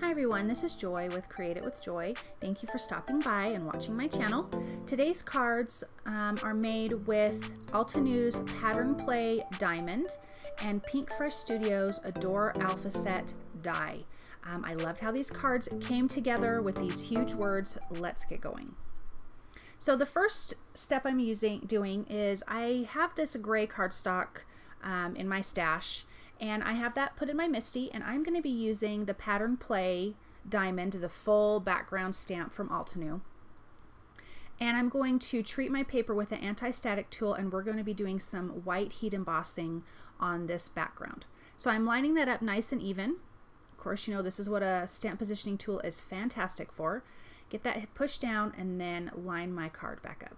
Hi everyone, this is Joy with Create It with Joy. Thank you for stopping by and watching my channel. Today's cards are made with Altenew's Pattern Play Diamond and Pink Fresh Studios Adore Alpha Set Die. I loved how these cards came together with these huge words. Let's get going. So the first step I'm doing is I have this gray cardstock in my stash, and I have that put in my MISTI, and I'm going to be using the Pattern Play Diamond, the full background stamp from Altenew. And I'm going to treat my paper with an anti-static tool, and we're going to be doing some white heat embossing on this background. So I'm lining that up nice and even. Of course, you know this is what a stamp positioning tool is fantastic for. Get that pushed down and then line my card back up.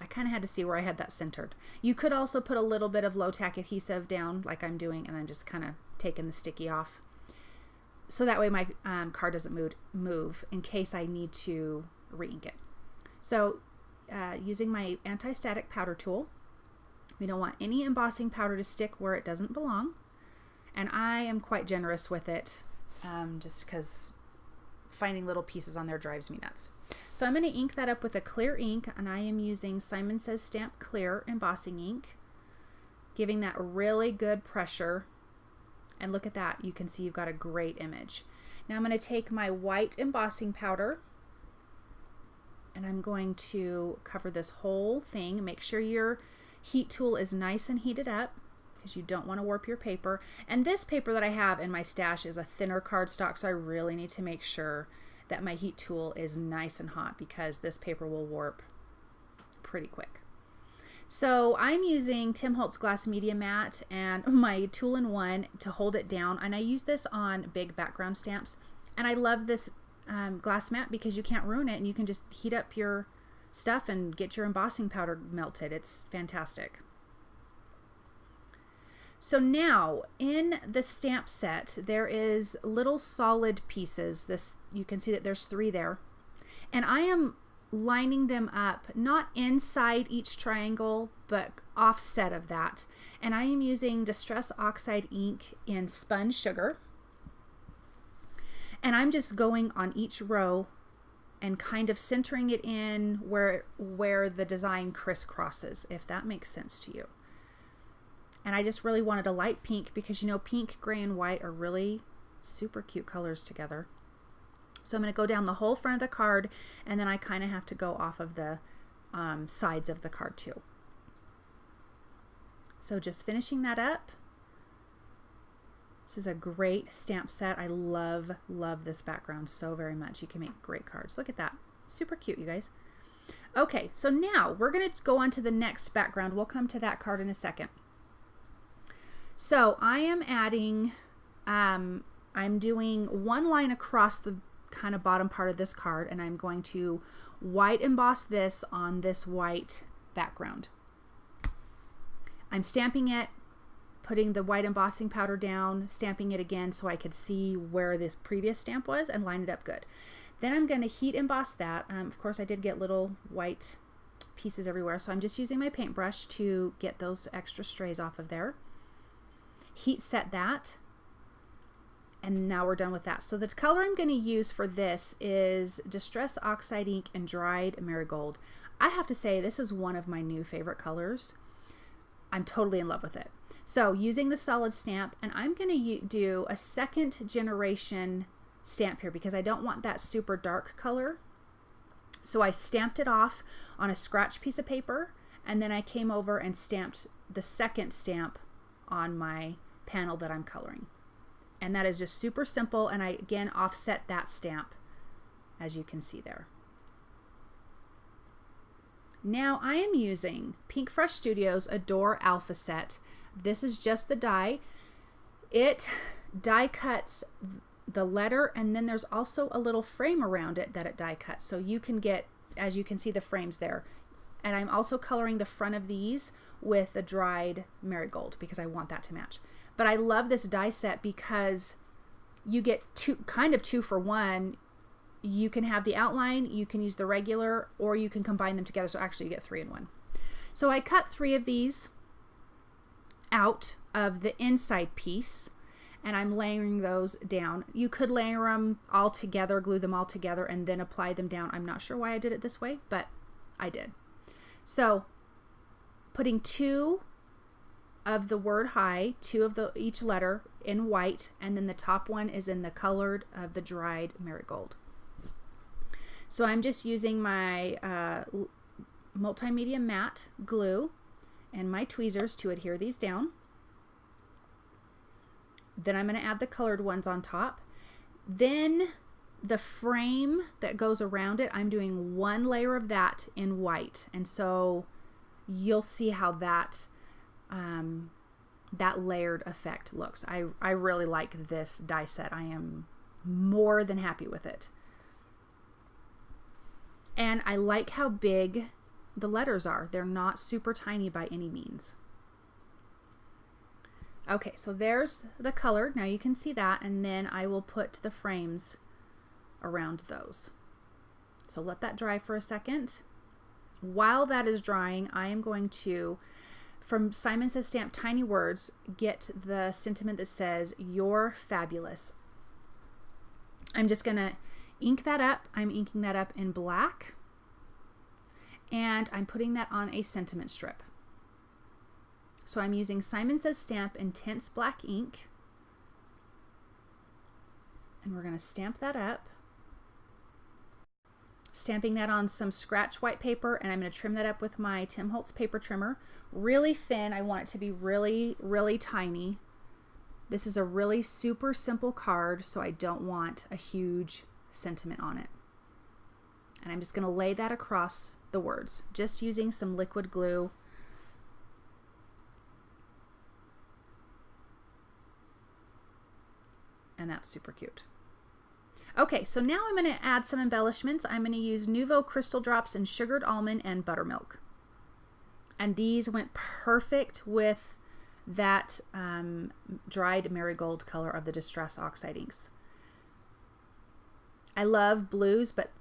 I kind of had to see where I had that centered. You could also put a little bit of low tack adhesive down like I'm doing, and I'm just kind of taking the sticky off. So that way my card doesn't move in case I need to re-ink it. So using my anti-static powder tool, we don't want any embossing powder to stick where it doesn't belong. And I am quite generous with it just because finding little pieces on there drives me nuts. So I'm going to ink that up with a clear ink, and I am using Simon Says Stamp Clear embossing ink, giving that really good pressure. And look at that, you can see you've got a great image. Now I'm going to take my white embossing powder, and I'm going to cover this whole thing. Make sure your heat tool is nice and heated up, because you don't want to warp your paper. And this paper that I have in my stash is a thinner cardstock, so I really need to make sure that my heat tool is nice and hot, because this paper will warp pretty quick. So I'm using Tim Holtz Glass Media Matte and my tool-in-one to hold it down, and I use this on big background stamps. And I love this glass mat because you can't ruin it, and you can just heat up your stuff and get your embossing powder melted. It's fantastic. So now in the stamp set, there is little solid pieces. You can see that there's 3 there. And I am lining them up, not inside each triangle, but offset of that. And I am using Distress Oxide ink in Spun Sugar. And I'm just going on each row and kind of centering it in where the design crisscrosses, if that makes sense to you. And I just really wanted a light pink because, you know, pink, gray, and white are really super cute colors together. So I'm going to go down the whole front of the card, and then I kind of have to go off of the sides of the card too. So just finishing that up. This is a great stamp set. I love this background so very much. You can make great cards. Look at that. Super cute, you guys. Okay, so now we're going to go on to the next background. We'll come to that card in a second. So I am adding, I'm doing one line across the kind of bottom part of this card, and I'm going to white emboss this on this white background. I'm stamping it, putting the white embossing powder down, stamping it again so I could see where this previous stamp was and line it up good. Then I'm going to heat emboss that. Of course, I did get little white pieces everywhere, so I'm just using my paintbrush to get those extra strays off of there. Heat set that, and now we're done with that. So the color I'm going to use for this is Distress Oxide ink and dried marigold. I have to say this is one of my new favorite colors. I'm totally in love with it. So using the solid stamp, and I'm going to do a second generation stamp here because I don't want that super dark color. So I stamped it off on a scratch piece of paper, and then I came over and stamped the second stamp on my panel that I'm coloring. And that is just super simple, and I again offset that stamp as you can see there. Now I am using Pink Fresh Studios Adore Alpha Set. This is just the die. It die cuts the letter, and then there's also a little frame around it that it die cuts, so you can get, as you can see, the frames there. And I'm also coloring the front of these with a dried marigold because I want that to match. But I love this die set because you get kind of two for one. You can have the outline, you can use the regular, or you can combine them together. So actually you get 3 in 1. So I cut 3 of these out of the inside piece, and I'm layering those down. You could layer them all together, glue them all together, and then apply them down. I'm not sure why I did it this way, but I did. So putting 2 of the word high, 2 of each letter in white, and then the top one is in the colored of the dried marigold. So I'm just using my multimedia matte glue and my tweezers to adhere these down. Then I'm going to add the colored ones on top. Then the frame that goes around it, I'm doing 1 layer of that in white. And so you'll see how that that layered effect looks. I really like this die set. I am more than happy with it. And I like how big the letters are. They're not super tiny by any means. Okay, so there's the color. Now you can see that, and then I will put the frames around those. So let that dry for a second. While that is drying, I am going to, from Simon Says Stamp Tiny Words, get the sentiment that says, "You're fabulous." I'm just going to ink that up. I'm inking that up in black, and I'm putting that on a sentiment strip. So I'm using Simon Says Stamp Intense Black ink, and we're going to stamp that up. Stamping that on some scratch white paper, and I'm going to trim that up with my Tim Holtz paper trimmer. Really thin. I want it to be really, really tiny. This is a really super simple card, so I don't want a huge sentiment on it. And I'm just going to lay that across the words, just using some liquid glue. And that's super cute. Okay, so now I'm going to add some embellishments. I'm going to use Nuvo crystal drops and sugared almond and buttermilk. And these went perfect with that dried marigold color of the Distress Oxide inks. I love blues, but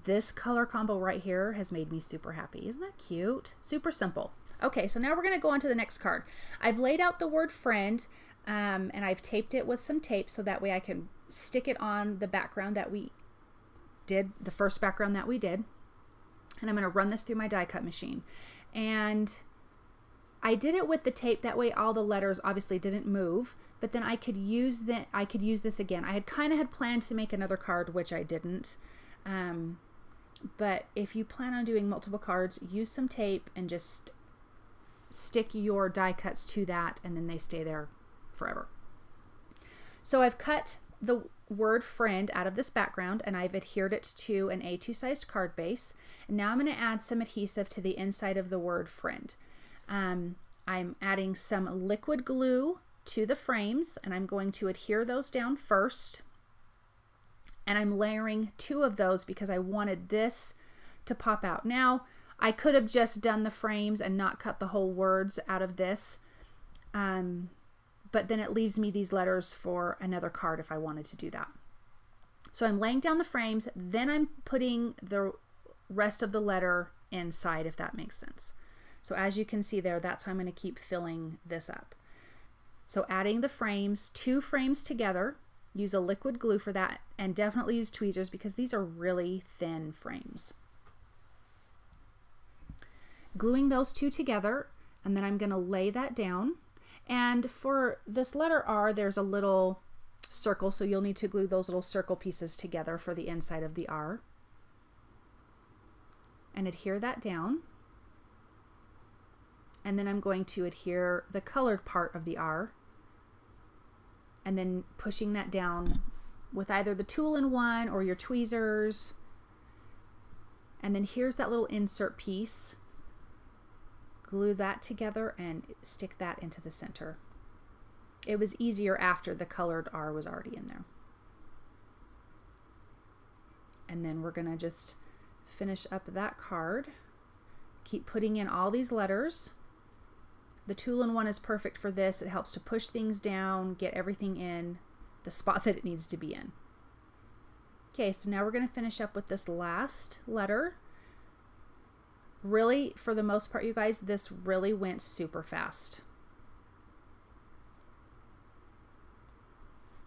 this color combo right here has made me super happy. Isn't that cute? Super simple. Okay, so now we're going to go on to the next card. I've laid out the word friend, and I've taped it with some tape so that way I can stick it on the background that we did, the first background that we did. And I'm going to run this through my die cut machine. And I did it with the tape, that way all the letters obviously didn't move, but then I could use this again. I had planned to make another card, which I didn't. But if you plan on doing multiple cards, use some tape and just stick your die cuts to that, and then they stay there forever. So I've cut the word friend out of this background, and I've adhered it to an A2 sized card base. And now I'm going to add some adhesive to the inside of the word friend. I'm adding some liquid glue to the frames, and I'm going to adhere those down first. And I'm layering 2 of those because I wanted this to pop out. Now, I could have just done the frames and not cut the whole words out of this. But then it leaves me these letters for another card if I wanted to do that. So I'm laying down the frames, then I'm putting the rest of the letter inside, if that makes sense. So as you can see there, that's how I'm going to keep filling this up. So adding the frames, 2 frames together, use a liquid glue for that, and definitely use tweezers because these are really thin frames. Gluing those 2 together, and then I'm going to lay that down. And for this letter R, there's a little circle, so you'll need to glue those little circle pieces together for the inside of the R. And adhere that down. And then I'm going to adhere the colored part of the R, and then pushing that down with either the tool-in-one or your tweezers. And then here's that little insert piece. Glue that together and stick that into the center. It was easier after the colored R was already in there. And then we're going to just finish up that card. Keep putting in all these letters. The tool-in-one is perfect for this. It helps to push things down, get everything in the spot that it needs to be in. Okay, so now we're going to finish up with this last letter. Really, for the most part, you guys, this really went super fast.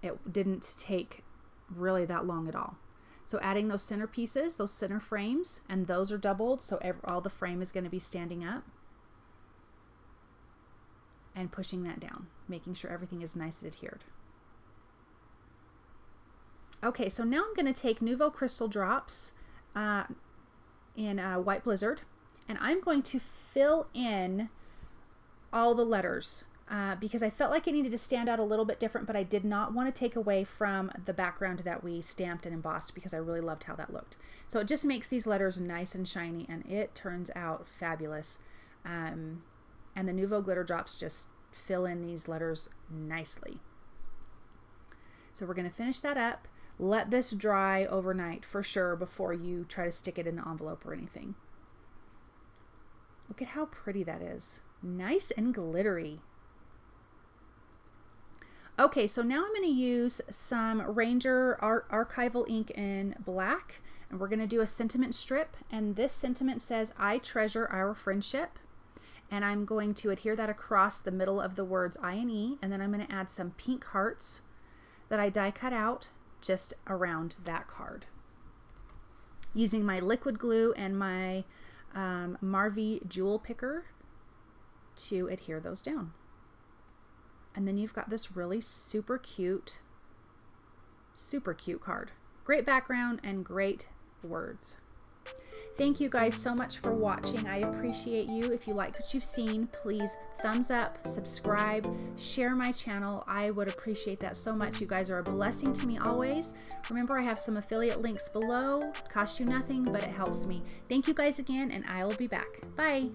it didn't take really that long at all. So adding those center pieces, those center frames, and those are doubled, so all the frame is going to be standing up. And pushing that down, making sure everything is nice and adhered. Okay, so now I'm going to take Nuvo crystal drops in White Blizzard, and I'm going to fill in all the letters because I felt like it needed to stand out a little bit different, but I did not want to take away from the background that we stamped and embossed because I really loved how that looked. So it just makes these letters nice and shiny, and it turns out fabulous. And the Nuvo glitter drops just fill in these letters nicely. So we're going to finish that up. Let this dry overnight for sure before you try to stick it in an envelope or anything. Look at how pretty that is. Nice and glittery. Okay, so now I'm going to use some Ranger archival ink in black, and we're going to do a sentiment strip, and this sentiment says, "I treasure our friendship." And I'm going to adhere that across the middle of the words I and E, and then I'm going to add some pink hearts that I die cut out just around that card. Using my liquid glue and my Marvy jewel picker to adhere those down. And then you've got this really super cute card. Great background and great words. Thank you guys so much for watching. I appreciate you. If you like what you've seen, please thumbs up, subscribe, share my channel. I would appreciate that so much. You guys are a blessing to me always. Remember, I have some affiliate links below. Cost you nothing, but it helps me. Thank you guys again, and I will be back. Bye.